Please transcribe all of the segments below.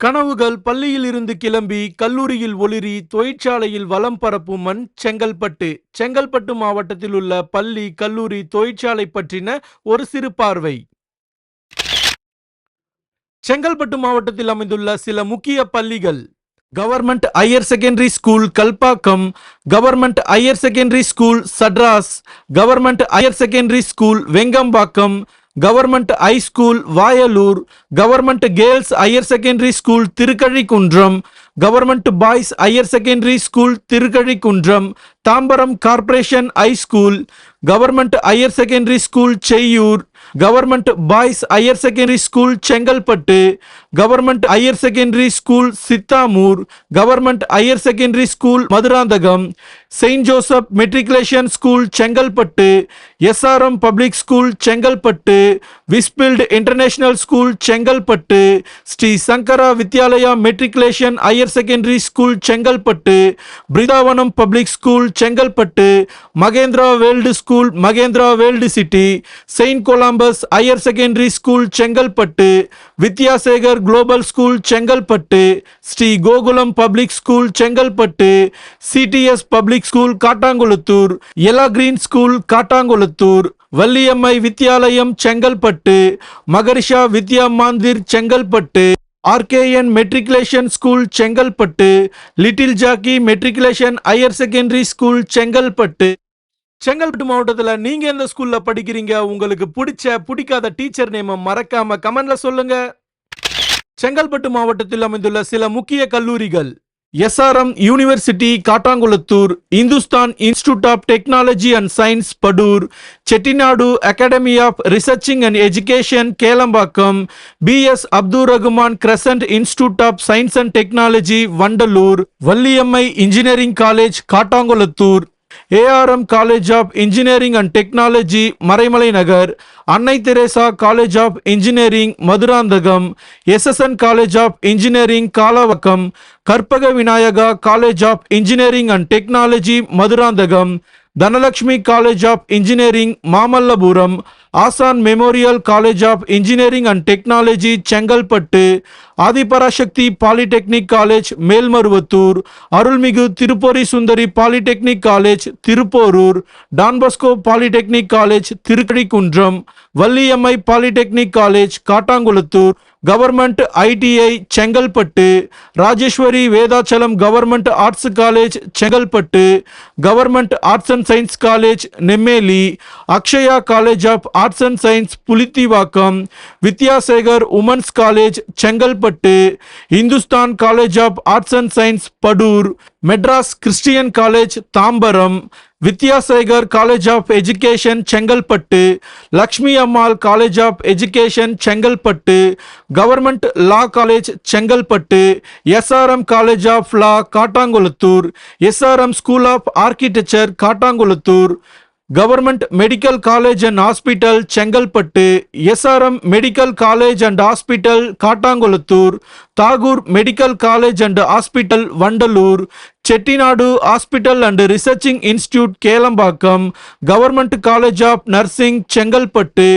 கனவுகள் பள்ளியில் இருந்து கிளம்பி கல்லூரியில் ஒளிரி தொழிற்சாலையில் வலம் பரப்பும் மண் செங்கல்பட்டு. செங்கல்பட்டு மாவட்டத்தில் உள்ள பள்ளி, கல்லூரி, தொழிற்சாலை பற்றின ஒரு சிறு பார்வை. செங்கல்பட்டு மாவட்டத்தில் அமைந்துள்ள சில முக்கிய பள்ளிகள்: government higher secondary school Kalpakkam, government higher secondary school Sadras, government higher secondary school Vengambakkam, government high school Vayalur, government girls higher secondary school Thirukalukundram, government boys higher secondary school Thirukalukundram, Tambaram corporation high school, government higher secondary school Cheyyur, government boys higher secondary school Chengalpattu, government higher secondary school Chithamur, government higher secondary school Madurantakam, Saint Joseph matriculation school Chengalpattu, SRM public school Chengalpattu, விஸ்பில்ட் international school Chengalpattu, Sri Sankara Vidyalaya matriculation higher secondary school Chengalpattu, Brindavanam public school Chengalpattu, Mahindra world school Mahindra world city, Saint Columbus higher secondary school Chengalpattu, Vidyasagar global school Chengalpattu, Sri Gokulam public school Chengalpattu, CDS public school Kattankulathur, Ela green school Kattankulathur, Valliammai Vidyalayam Chengalpattu, Maharishi Vidya Mandir Chengalpattu, RKN matriculation school Chengalpattu, little jockey matriculation higher secondary school Chengalpattu. Chengalpattu மாவட்டத்தில் நீங்க எந்த ஸ்கூல்ல படிக்கிறீங்க? உங்களுக்கு பிடிக்காத teacher நேம மறக்காம கமெண்ட்ல சொல்லுங்க. செங்கல்பட்டு மாவட்டத்தில் அமைந்துள்ள சில முக்கிய கல்லூரிகள்: SRM university Kattankulathur, Hindustan institute of technology and science Padur, Chettinad academy of researching and education Kelambakkam, BS Abdul Rahman crescent institute of science and technology Vandalur, Valliammai engineering college Kattankulathur, ARM college of engineering and technology Maraimalai Nagar, Annai Teresa college of engineering Madurantakam, SSN college of engineering Kalavakkam, Karpaga Vinayaga college of engineering and technology Madurantakam, Dhanalakshmi college of engineering Mamallapuram, Aasan memorial college of engineering and technology Chengalpattu, Adhiparasakthi polytechnic college Melmaruvathur, Arulmigu Thirupori Sundari polytechnic college Thiruporur, Don Bosco polytechnic college Thirukalukundram, Valliammai polytechnic college Kattankulathur, government ITI Chengalpattu, Rajeswari Vedachalam government arts college Chengalpattu, government arts and science college Nemmeli, Akshaya college of arts and science Pulithivakkam, Vidyasagar women's college Chengalpattu, Hindustan college of arts and science Padur, Madras Christian college Tambaram, Vidyasagar college of education Chengalpattu, Lakshmi Ammal college of education Chengalpattu, government law college Chengalpattu, SRM college of law Kattankulathur, SRM school of architecture Kattankulathur, government medical college and hospital Chengalpattu, SRM medical college and hospital Kattankulathur, Tagore medical college and hospital Vandalur, Chettinad hospital and researching institute Kelambakkam, government college of nursing Chengalpattu,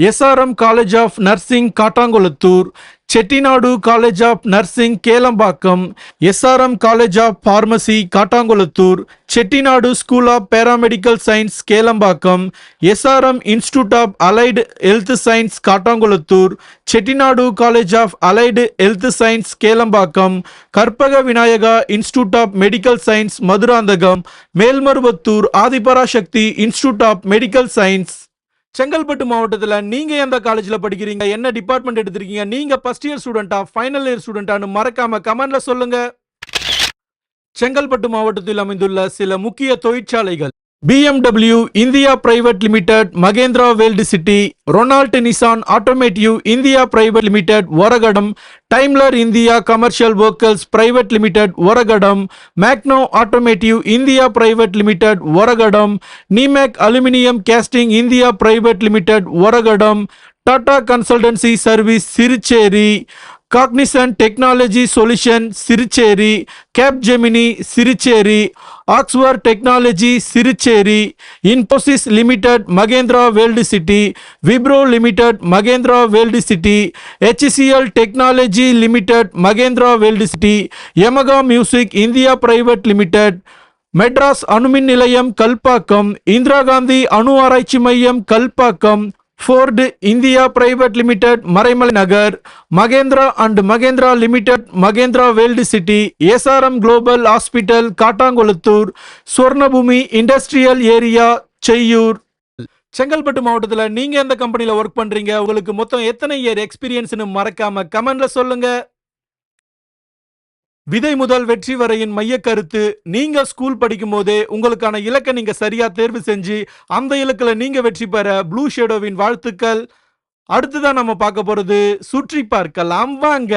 SRM college of nursing Kattankulathur, Chettinad college of nursing Kelambakkam, SRM college of pharmacy Kattankulathur, Chettinad school of paramedical science Kelambakkam, SRM institute of allied health science Kattankulathur, Chettinad college of allied health science Kelambakkam, Karpaga Vinayaka institute of medical science Madurantakam, Melmaruvathur Adhiparasakthi institute of medical science. Chengalpattu மாவட்டத்தில் நீங்க எந்த காலேஜ்ல படிக்கிறீங்க? என்ன department எடுத்திருக்கீங்க? நீங்க first year ஸ்டூடெண்டா, final year ஸ்டூடெண்டான்னு மறக்காம கமெண்ட்ல சொல்லுங்க. செங்கல்பட்டு மாவட்டத்தில் அமைந்துள்ள சில முக்கிய தொழிற்சாலைகள்: BMW India private limited Mahindra world city, Renault Nissan automotive India private limited Oragadam, Daimler India commercial vehicles private limited Oragadam, Magna automotive India private limited Oragadam, Nemak aluminium casting India private limited Oragadam, Tata consultancy service Siruseri, Cognizant technology solution Siruseri, Capgemini Siruseri, ஆக்ஸ்வர்ட் technology Siruseri, Infosys limited Mahindra world city, Wipro limited Mahindra world city, HCL technology limited Mahindra world city, Yamaha music India private limited, Madras அணுமின் நிலையம் கல்பாக்கம், இந்திரா காந்தி அணு ஆராய்ச்சி மையம் Kalpakkam, Ford India private limited Maraimalai Nagar, Mahindra and Mahindra limited Mahindra world city, SRM global hospital Kattankulathur, Suvarnabhoomi industrial area Cheyyur. Chengalpattu மாவட்டத்தில் நீங்க எந்த கம்பெனியில் ஒர்க் பண்றீங்க, உங்களுக்கு மொத்தம் எத்தனை இயர் எக்ஸ்பீரியன்ஸ்னு மறக்காம கமெண்ட்ல சொல்லுங்க. விதை முதல் வெற்றி வரையின் மைய கருத்து, நீங்க ஸ்கூல் படிக்கும் போதே உங்களுக்கான இலக்கை நீங்க சரியா தேர்வு செஞ்சு அந்த இலக்குல நீங்க வெற்றி பெற ப்ளூ ஷேடோவின் வாழ்த்துக்கள். அடுத்துதான் நம்ம பார்க்க போறது சுற்றி பார்க்கலாம் வாங்க.